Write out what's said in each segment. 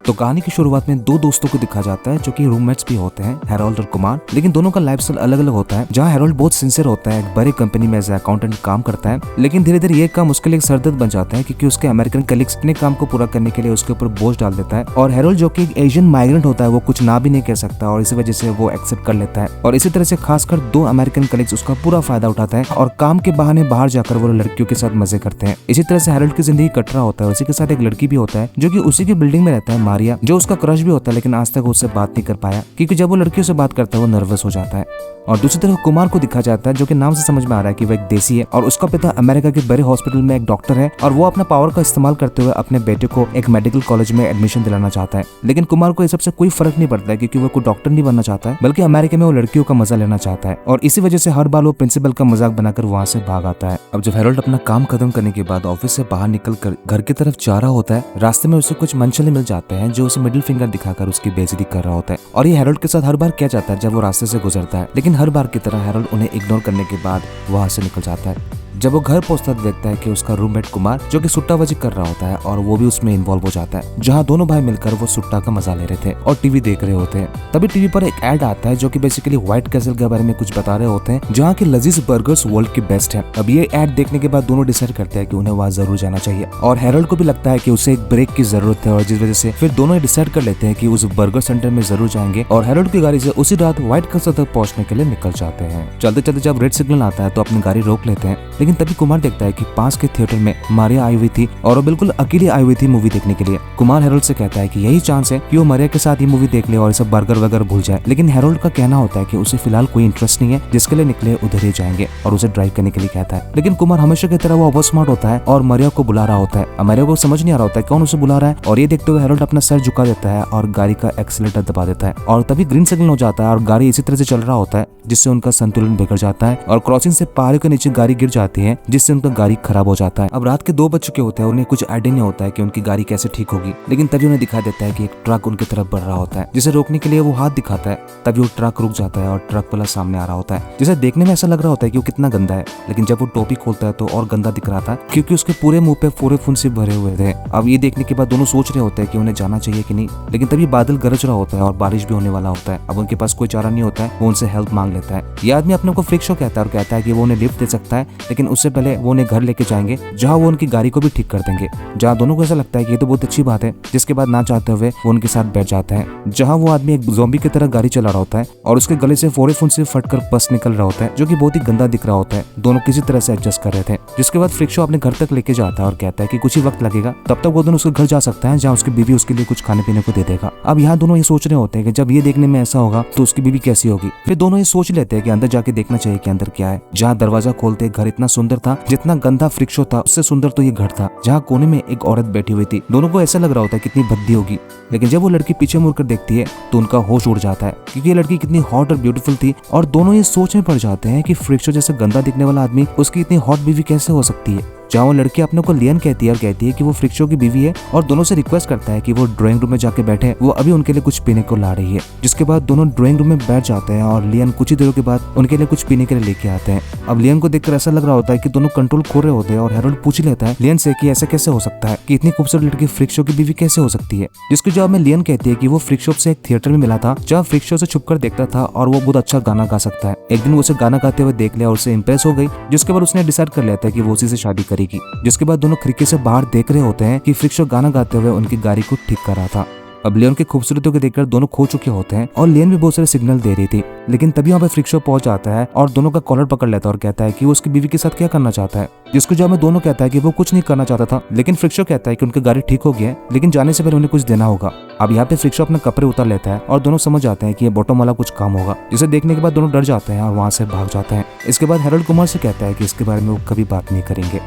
तो कहानी की शुरुआत में दो दोस्तों को दिखा जाता है जो कि रूममेट्स भी होते हैं, हैरोल्ड और कुमार। लेकिन दोनों का लाइफस्टाइल अलग अलग होता है। जहाँ हैरोल्ड बहुत सिंसियर होता है, एक बड़ी कंपनी में एज अकाउंटेंट काम करता है, लेकिन धीरे धीरे ये काम उसके लिए सरदर्द बन जाता है क्योंकि उसके अमेरिकन कलीग्स अपने काम को पूरा करने के लिए उसके ऊपर बोझ डाल देता है। और हैरोल्ड जो कि एक एशियन माइग्रेंट होता है, वो कुछ ना भी नहीं कह सकता और इसी वजह से वो एक्सेप्ट कर लेता है। और इसी तरह से खासकर दो अमेरिकन कलीग्स उसका पूरा फायदा उठाता है और काम के बहाने बाहर जाकर वो लड़कियों के साथ मजे करते हैं। इसी तरह से हैरोल्ड की जिंदगी कट रहा होता है। उसी के साथ एक लड़की भी होता है जो कि उसी की बिल्डिंग में रहता है, मारिया, जो उसका क्रश भी होता है, लेकिन आज तक उससे बात नहीं कर पाया क्योंकि जब वो लड़कियों से बात करता है वो नर्वस हो जाता है। और दूसरी तरफ कुमार को दिखा जाता है जो कि नाम से समझ में आ रहा है कि वो एक देसी है और उसका पिता अमेरिका के बड़े हॉस्पिटल में एक डॉक्टर है और वो अपना पावर का इस्तेमाल करते हुए अपने बेटे को एक मेडिकल कॉलेज में एडमिशन दिलाना चाहता है। लेकिन कुमार को इस सबसे कोई फर्क नहीं पड़ता है क्योंकि वो कोई डॉक्टर नहीं बनना चाहता है, बल्कि अमेरिका में वो लड़कियों का मजा लेना चाहता है। और इसी वजह से हर बार वो प्रिंसिपल का मजाक बनाकर वहाँ से भाग आता है। अब जब हैरोल्ड अपना काम खत्म करने के बाद ऑफिस से बाहर निकल कर घर की तरफ जा रहा होता है, रास्ते में उसे कुछ मनचले मिल जाते हैं जो उसे मिडिल फिंगर दिखाकर उसकी बेइज्जती कर रहा होता है। और ये हैरोल्ड के साथ हर बार किया जाता है जब वो रास्ते से गुजरता है, लेकिन हर बार की तरह हैरोल्ड उन्हें इग्नोर करने के बाद वहां से निकल जाता है। जब वो घर पहुंचता है देखता है कि उसका रूममेट कुमार जो कि सुट्टाबाजी कर रहा होता है और वो भी उसमें इन्वॉल्व हो जाता है, जहां दोनों भाई मिलकर वो सुट्टा का मजा ले रहे थे और टीवी देख रहे होते हैं। तभी टीवी पर एक ऐड आता है जो कि बेसिकली व्हाइट कैसल के बारे में कुछ बता रहे होते हैं, जहाँ की लजीज बर्गर्स वर्ल्ड की बेस्ट है। अब ये ऐड देखने के बाद दोनों डिसाइड करते हैं कि उन्हें वहाँ जरूर जाना चाहिए और हैरोल्ड को भी लगता है कि उसे एक ब्रेक की जरूरत है और जिस वजह से फिर दोनों डिसाइड कर लेते हैं कि उस बर्गर सेंटर में जरूर जाएंगे और हैरोल्ड की गाड़ी से उसी रात व्हाइट कैसल तक पहुंचने के लिए निकल जाते हैं। चलते चलते जब रेड सिग्नल आता है तो अपनी गाड़ी रोक लेते हैं, लेकिन तभी कुमार देखता है कि पास के थिएटर में मारिया आई हुई थी और वो बिल्कुल अकेली आई हुई थी मूवी देखने के लिए। कुमार हैरोल्ड से कहता है कि यही चांस है कि वो मारिया के साथ ये मूवी देख ले और इसे बर्गर वगैरह भूल जाए, लेकिन हैरोल्ड का कहना होता है कि उसे फिलहाल कोई इंटरेस्ट नहीं है, जिसके लिए निकले उधर ही जाएंगे और उसे ड्राइव करने के लिए कहता है। लेकिन कुमार हमेशा की तरह वो ओवर स्मार्ट होता है और मारिया को बुला रहा होता है। मारिया को समझ नहीं आ रहा होता है कौन उसे बुला रहा है और ये देखते हुए हैरोल्ड अपना सर झुका देता है और गाड़ी का एक्सीलेटर दबा देता है और तभी ग्रीन सिग्नल हो जाता है और गाड़ी इसी तरह से चल रहा होता है जिससे उनका संतुलन बिगड़ जाता है और क्रॉसिंग से पहाड़ों के नीचे गाड़ी गिर जाती है जिससे उनका गाड़ी खराब हो जाता है। अब रात के 2 बज चुके होते हैं, उन्हें कुछ आइडिया नहीं होता है कि उनकी गाड़ी कैसे ठीक होगी, लेकिन तभी उन्हें दिखाई देता है कि एक ट्रक उनकी तरफ बढ़ रहा होता है, जिसे रोकने के लिए वो हाथ दिखाता है। तभी वो ट्रक रुक जाता है और ट्रक वाला सामने आ रहा होता है, जिसे देखने में ऐसा लग रहा होता है कि वो कितना गंदा है, लेकिन जब वो टोपी खोलता है तो और गंदा दिख रहा था क्योंकि उसके पूरे मुंह पे पूरे फुंसी भरे हुए थे। अब ये देखने के बाद दोनों सोच रहे होते हैं कि उन्हें जाना चाहिए कि नहीं, लेकिन तभी बादल गरज रहा होता है और बारिश भी होने वाला होता है। अब उनके पास कोई चारा नहीं होता है, वो उनसे हेल्प मांग लेता है। ये आदमी अपने को फ्रिक शो कहता है और कहता है कि वो उन्हें लिफ्ट दे सकता है, लेकिन उससे पहले वो उन्हें घर लेके जाएंगे जहाँ वो उनकी गाड़ी को भी ठीक कर देंगे। जहाँ दोनों को ऐसा लगता है कि ये तो बहुत अच्छी बात है, जिसके बाद ना चाहते हुए वो उनके साथ बैठ जाते हैं, जहाँ वो आदमी एक ज़ॉम्बी की तरह गाड़ी चला रहा होता है और उसके गले से फोड़े फुंसी फटकर बस निकल रहा होता है, जो कि बहुत ही गंदा दिख रहा होता है। दोनों किसी तरह से एडजस्ट कर रहे थे, जिसके बाद फ्रिक शो अपने घर तक लेके जाता है और कहता है कि कुछ ही वक्त लगेगा, तब तक वो दोनों उसके घर जा सकता है जहाँ उसकी बीवी उसके लिए कुछ खाने पीने को दे देगा। अब यहाँ दोनों ये सोच रहे होते हैं कि जब ये देखने में ऐसा होगा तो उसकी बीवी कैसी होगी। फिर दोनों ये सोच लेते हैं कि अंदर जाके देखना चाहिए कि अंदर क्या है। जहाँ दरवाजा खोलते घर इतना सुंदर था, जितना गंदा फ्रिक शो था उससे सुंदर तो ये घर था, जहाँ कोने में एक औरत बैठी हुई थी। दोनों को ऐसा लग रहा होता है कितनी भद्दी होगी, लेकिन जब वो लड़की पीछे मुड़कर देखती है तो उनका होश उड़ जाता है क्योंकि ये लड़की कितनी हॉट और ब्यूटीफुल थी और दोनों ये सोच में पड़ जाते हैं कि फ्रिक शो जैसे गंदा दिखने वाला आदमी उसकी इतनी हॉट बीवी कैसे हो सकती है। जहाँ वो लड़की अपने को लियन कहती है और कहती है कि वो फ्रिक शो की बीवी है और दोनों से रिक्वेस्ट करता है कि वो ड्राइंग रूम में जाके बैठे, वो अभी उनके लिए कुछ पीने को ला रही है। जिसके बाद दोनों ड्राइंग रूम में बैठ जाते हैं और लियन कुछ ही देरों के बाद उनके लिए कुछ पीने के लिए लेके आते हैं। अब लियन को देखकर ऐसा लग रहा होता है कि दोनों कंट्रोल खो रहे होते हैं और हैरोल्ड पूछ लेता है लियन से कि ऐसा कैसे हो सकता है कि इतनी खूबसूरत लड़की फ्रिक शो की बीवी कैसे हो सकती है। जिसके जवाब में लियन कहती है कि वो फ्रिक शो से एक थिएटर में मिला था जहाँ फ्रिक शो से छुपकर देखता था और वो बहुत अच्छा गाना गा सकता है। एक दिन वो उसे गाना गाते हुए देख लिया और उसे इंप्रेस हो गई, जिसके बाद उसने डिसाइड कर लेता है कि वो उसी से शादी करेगी। जिसके बाद दोनों खिड़की से बाहर देख रहे होते हैं कि फ्रिक शो गाना गाते हुए उनकी गाड़ी को ठीक कर रहा था। अब लियन की खूबसूरती को देखकर दोनों खो चुके होते हैं और लियन भी बहुत सारे सिग्नल दे रही थी, लेकिन तभी वहाँ पे फ्रिक शो पहुंच जाता है और दोनों का कॉलर पकड़ लेता है और कहता है कि वो उसकी बीवी के साथ क्या करना चाहता है। जिसको जवाब में दोनों कहता है कि वो कुछ नहीं करना चाहता था, लेकिन फ्रिक शो कहता है कि उनकी गाड़ी ठीक हो गई है, लेकिन जाने से पहले उन्हें कुछ देना होगा। अब यहाँ पे फ्रिक शो अपने कपड़े उतार लेता है और दोनों समझ जाते हैं कि ये बॉटम वाला कुछ काम होगा, जिसे देखने के बाद दोनों डर जाते हैं और वहाँ से भाग जाते हैं। इसके बाद हैरोल्ड कुमार से कहता है कि इसके बारे में वो कभी बात नहीं करेंगे।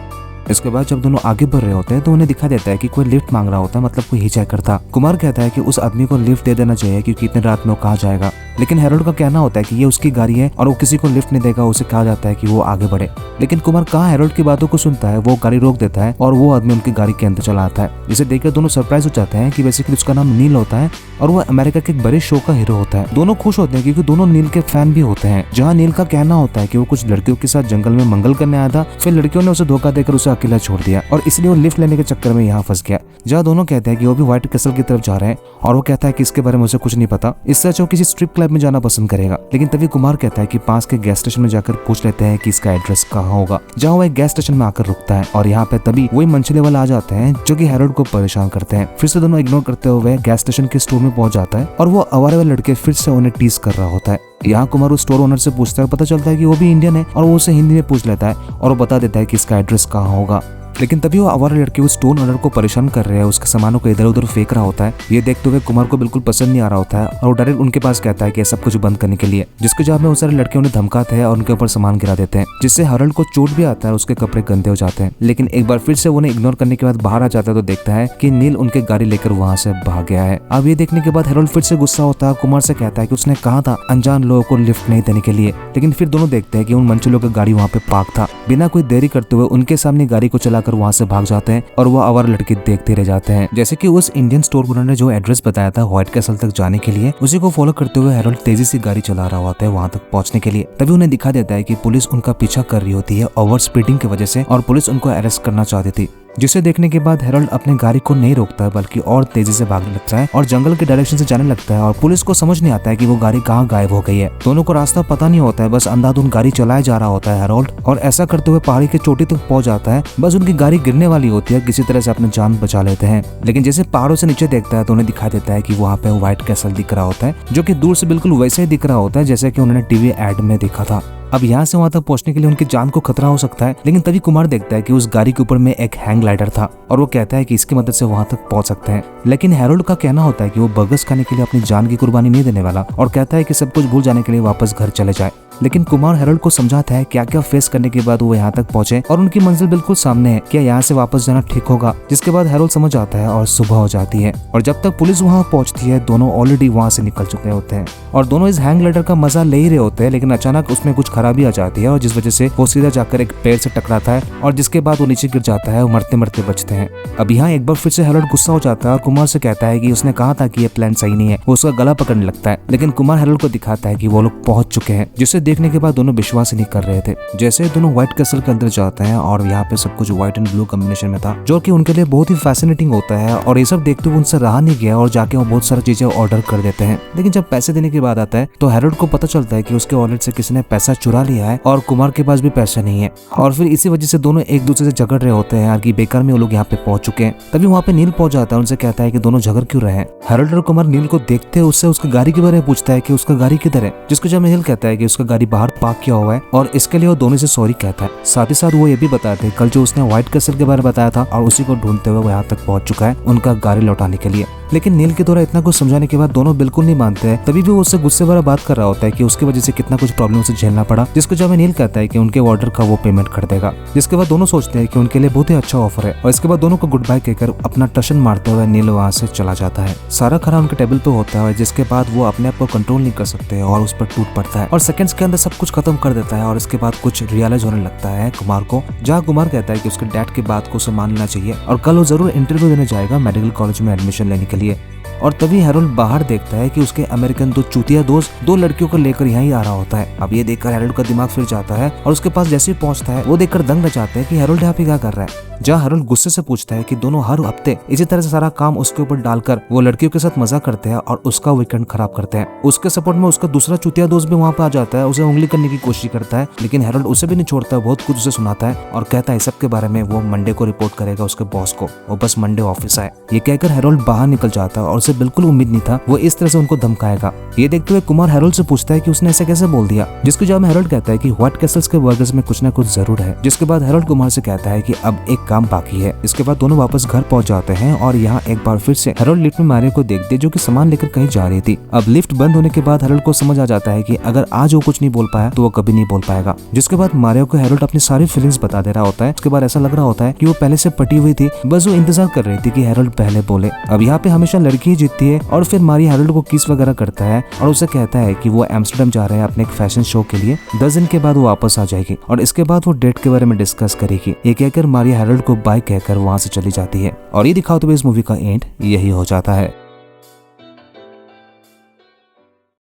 इसके बाद जब दोनों आगे बढ़ रहे होते हैं तो उन्हें दिखा देता है कि कोई लिफ्ट मांग रहा होता है, मतलब कोई हिचहाइकर था। कुमार कहता है कि उस आदमी को लिफ्ट दे देना चाहिए क्योंकि इतने रात में वो कहाँ जाएगा, लेकिन हैरोल्ड का कहना होता है कि ये उसकी गाड़ी है और वो किसी को लिफ्ट नहीं देगा, उसे कहा जाता है कि वो आगे बढ़े। लेकिन कुमार कहाँ हैरोल्ड की बातों को सुनता है, वो गाड़ी रोक देता है और वो आदमी उनकी गाड़ी के अंदर चला आता है, जिसे देखकर दोनों सरप्राइज हो जाते हैं कि बेसिकली उसका नाम नील होता है और वो अमेरिका के एक बड़े शो का हीरो होता है। दोनों खुश होते हैं क्योंकि दोनों नील के फैन भी होते हैं। जहाँ नील का कहना होता है कि वो कुछ लड़कियों के साथ जंगल में मंगल करने आया था, फिर लड़कियों ने उसे धोखा देकर उसे अकेला छोड़ दिया और इसलिए वो लिफ्ट लेने के चक्कर में यहाँ फंस गया। जहाँ दोनों कहते हैं कि वो भी व्हाइट कैसल की तरफ जा रहे हैं और वो कहता है कि इसके बारे में उसे कुछ नहीं पता, इससे अच्छा वो किसी स्ट्रिप क्लब में जाना पसंद करेगा। लेकिन तभी कुमार कहता है कि पास के गैस स्टेशन में जाकर पूछ लेते हैं कि इसका एड्रेस कहाँ होगा, जहाँ वो एक गैस स्टेशन में आकर रुकता है और यहाँ पे तभी वही मंचले वाले आ जाते हैं जो कि हैरोल्ड को परेशान करते हैं। फिर से दोनों इग्नोर करते हुए गैस स्टेशन के स्टोर में पहुंच जाता है और वो आवारा वाले लड़के फिर से उन्हें टीज कर रहा होता है। यहाँ कुमार उस स्टोर ओनर से पूछता है, पता चलता है कि वो भी इंडियन है और वो उसे हिंदी में पूछ लेता है और वो बता देता है कि इसका एड्रेस कहाँ होगा। लेकिन तभी वो आवारा लड़के उस स्टोर ओनर को परेशान कर रहे हैं, उसके सामानों को इधर उधर फेंक रहा होता है। ये देखते हुए कुमार को बिल्कुल पसंद नहीं आ रहा होता है और वो डायरेक्ट उनके पास कहता है कि सब कुछ बंद करने के लिए, जिसके जवाब में वो सारे लड़के उन्हें धमकाते हैं और उनके ऊपर सामान गिरा देते हैं, जिससे हैरोल्ड को चोट भी आता है, उसके कपड़े गंदे हो जाते हैं। लेकिन एक बार फिर से उन्हें इग्नोर करने के बाद बाहर आ जाता है तो देखता है कि नील उनके गाड़ी लेकर वहां से भाग गया है। अब ये देखने के बाद हैरोल्ड फिर से गुस्सा होता है, कुमार से कहता है कि उसने कहा था अनजान लोगों को लिफ्ट नहीं देने के लिए। लेकिन फिर दोनों देखते हैं कि उन मंचलों का गाड़ी वहाँ पे पार्क था। बिना कोई देरी करते हुए उनके सामने गाड़ी को चलाकर वहाँ से भाग जाते हैं और वो आवारा लड़के देखते रह जाते हैं। जैसे कि उस इंडियन स्टोर ओनर ने जो एड्रेस बताया था व्हाइट कैसल तक जाने के लिए, उसी को फॉलो करते हुए हैरोल्ड तेजी से गाड़ी चला रहा होता है वहां तक पहुंचने के लिए। तभी उन्हें दिखा देता है कि पुलिस उनका पीछा कर रही होती है ओवर स्पीडिंग की वजह से और पुलिस उनको अरेस्ट करना चाहती थी, जिसे देखने के बाद हैरोल्ड अपने गाड़ी को नहीं रोकता है बल्कि और तेजी से भागने लगता है और जंगल के डायरेक्शन से जाने लगता है और पुलिस को समझ नहीं आता है कि वो गाड़ी कहाँ गायब हो गई है। दोनों को रास्ता पता नहीं होता है, बस अंधाधुंध गाड़ी चलाया जा रहा होता है हैरोल्ड और ऐसा करते हुए पहाड़ी के चोटी तक पहुंच जाता है। बस उनकी गाड़ी गिरने वाली होती है, किसी तरह से अपनी जान बचा लेते हैं। लेकिन जैसे पहाड़ों से नीचे देखता है तो उन्हें दिखाई देता है कि वहाँ पे व्हाइट कैसल दिख रहा होता है, जो कि दूर से बिल्कुल वैसे ही दिख रहा होता है जैसे कि उन्होंने टीवी एड में देखा था। अब यहाँ से वहाँ तक पहुँचने के लिए उनकी जान को खतरा हो सकता है, लेकिन तभी कुमार देखता है कि उस गाड़ी के ऊपर में एक हैंग ग्लाइडर था और वो कहता है कि इसकी मदद से वहाँ तक पहुँच सकते हैं। लेकिन हैरोल्ड का कहना होता है कि वो बर्गर्स खाने के लिए अपनी जान की कुर्बानी नहीं देने वाला और कहता है कि सब कुछ भूल जाने के लिए वापस घर चले जाए। लेकिन कुमार हैरोल्ड को समझाता है क्या क्या फेस करने के बाद वो यहाँ तक पहुंचे और उनकी मंजिल बिल्कुल सामने है, क्या यहाँ से वापस जाना ठीक होगा। जिसके बाद हैरोल्ड समझ आता है और सुबह हो जाती है और जब तक पुलिस वहाँ पहुंचती है दोनों ऑलरेडी वहाँ से निकल चुके होते हैं और दोनों इस हैंग ग्लाइडर का मजा ले ही रहे होते हैं। लेकिन अचानक उसमें कुछ खराबी आ जाती है और जिस वजह से वो सीधा जाकर एक पेड़ से टकराता है और जिसके बाद वो नीचे गिर जाता है और मरते मरते बचते हैं। अब यहाँ एक बार फिर से हैरोल्ड गुस्सा हो जाता है और कुमार से कहता है कि उसने कहा था कि ये प्लान सही नहीं है। वो उसका गला पकड़ने लगता है, लेकिन कुमार हैरोल्ड को दिखाता है कि वो लोग पहुंच चुके हैं, जिसे देखने के बाद दोनों विश्वास नहीं कर रहे थे। जैसे दोनों व्हाइट कैसल के अंदर जाते हैं और यहाँ पे सब कुछ व्हाइट एंड ब्लू कॉम्बिनेशन में था, जो कि उनके लिए बहुत ही फैसिनेटिंग होता है और ये सब देखते हुए उनसे रहा नहीं गया और जाके वो बहुत सारी चीजें ऑर्डर कर देते हैं। लेकिन जब पैसे देने की बात आता है तो हैरोल्ड को पता चलता है कि उसके वॉलेट से किसी ने पैसा चुरा लिया है और कुमार के पास भी पैसा नहीं है और फिर इसी वजह से दोनों एक दूसरे से झगड़ रहे होते हैं कि बेकार में वो लोग यहाँ पे पहुंच चुके हैं। तभी वहाँ पे नील पहुंच जाता है, उनसे कहता है कि दोनों झगड़ क्यों रहे हैं। हैरोल्ड और कुमार नील को देखते हैं, उससे उसकी गाड़ी के बारे में पूछता है कि उसका गाड़ी किधर है, जिसको जब नील कहता है कि उसका गाड़ी बाहर पार्क किया हुआ है और इसके लिए वो दोनों से सॉरी कहता है। साथ ही साथ वो ये भी बताते हैं कल जो उसने व्हाइट कैसल के बारे में बताया था और उसी को ढूंढते हुए वो यहाँ तक पहुंच चुका है उनका गाड़ी लौटाने के लिए। लेकिन नील के द्वारा इतना कुछ समझाने के बाद दोनों बिल्कुल नहीं मानते हैं। तभी भी वो उससे गुस्से वाला बात कर रहा होता है कि उसकी वजह से कितना कुछ प्रॉब्लम से झेलना पड़ा, जिसको जब नील कहता है कि उनके ऑर्डर का वो पेमेंट कर देगा। जिसके बाद दोनों सोचते हैं कि उनके लिए बहुत ही अच्छा ऑफर है और इसके बाद दोनों को गुड बाय कहकर अपना टशन मारते हुए नील वहाँ से चला जाता है। सारा खरा उनके टेबल पे होता है, जिसके बाद वो अपने आप को कंट्रोल नहीं कर सकते और उस पर टूट पड़ता है और सेकंड्स के अंदर सब कुछ खत्म कर देता है। और इसके बाद कुछ रियलाइज होने लगता है कुमार को, जहाँ कुमार कहता है कि उसके डैड की बात को उसे मान लेना चाहिए और कल वो जरूर इंटरव्यू देने जाएगा मेडिकल कॉलेज में एडमिशन लेने के लिए। और तभी हैरोल्ड बाहर देखता है कि उसके अमेरिकन दो चूतिया दोस्त दो लड़कियों को लेकर यहाँ ही आ रहा होता है। अब ये देखकर हैरोल्ड का दिमाग फिर जाता है और उसके पास जैसे ही पहुंचता है वो देखकर दंग रह जाते हैं कि हैरोल्ड यहाँ पे क्या कर रहा है। जहाँ हैरोल्ड गुस्से से पूछता है कि दोनों हर हफ्ते इसी तरह से सारा काम उसके ऊपर डालकर वो लड़कियों के साथ मजा करते हैं और उसका वीकेंड खराब करते हैं। उसके सपोर्ट में उसका दूसरा चूतिया दोस्त भी वहाँ पे आ जाता है, उसे उंगली करने की कोशिश करता है, लेकिन हैरोल्ड उसे भी नहीं छोड़ता, बहुत कुछ उसे सुनाता है और कहता है सबके बारे में वो मंडे को रिपोर्ट करेगा उसके बॉस को, वो बस मंडे ऑफिस आए। ये कहकर हैरोल्ड बाहर निकल जाता है और उसे बिल्कुल उम्मीद नहीं था वो इस तरह से उनको धमकाएगा। ये देखते हुए कुमार हैरोल्ड से पूछता है कि उसने ऐसे कैसे बोल दिया, जिसके जवाब में हैरोल्ड कहता है कि व्हाइट कैसल्स के बर्गर्स में कुछ ना कुछ जरूर है। जिसके बाद हैरोल्ड कुमार से कहता है कि अब एक काम बाकी है। इसके बाद दोनों वापस घर पहुंच जाते हैं और यहाँ एक बार फिर से हैरोल्ड लिफ्ट में मारियो को देखते जो कि सामान लेकर कहीं जा रही थी। अब लिफ्ट बंद होने के बाद हैरोल्ड को समझ आ जाता है कि अगर आज वो कुछ नहीं बोल पाया तो वो कभी नहीं बोल पाएगा। जिसके बाद मारियो को हैरोल्ड अपनी सारी फीलिंग्स बता दे रहा होता है। उसके बाद ऐसा लग रहा होता है कि वो पहले से पटी हुई थी, बस वो इंतजार कर रही थी कि हैरोल्ड पहले बोले। अब यहाँ पे हमेशा लड़की ही जीतती है और फिर मारियो हैरोल्ड को किस वगैरह करता है और उसे कहता है कि वो एम्स्टर्डम जा रहे हैं अपने एक फैशन शो के लिए, 10 दिन के बाद वो वापस आ जाएगी और इसके बाद वो डेट के बारे में डिस्कस करेगी। ये कहकर मारिया हैरोल्ड को बाय कहकर वहां से चली जाती है और ये दिखाते हुए इस मूवी का एंड यही हो जाता है।